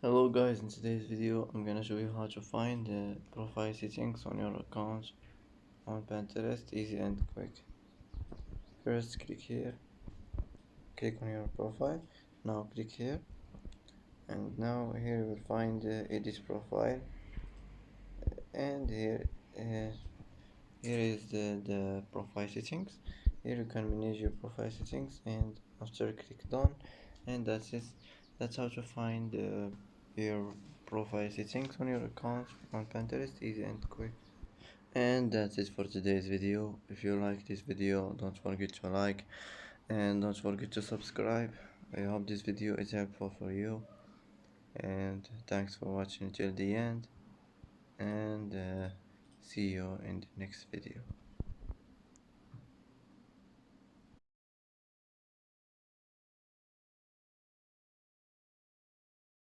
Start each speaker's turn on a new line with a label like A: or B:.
A: Hello guys, in today's video I'm gonna show you how to find the profile settings on your account on Pinterest, easy and quick. First click here, click on your profile, now click here, and now here you will find edit profile, and here is the profile settings. Here you can manage your profile settings, and after click done, and that's how to find your profile settings on your account on Pinterest, easy and quick. And that's it for today's video. If you like this video, don't forget to like and don't forget to subscribe. I hope this video is helpful for you, and thanks for watching till the end, and see you in the next video.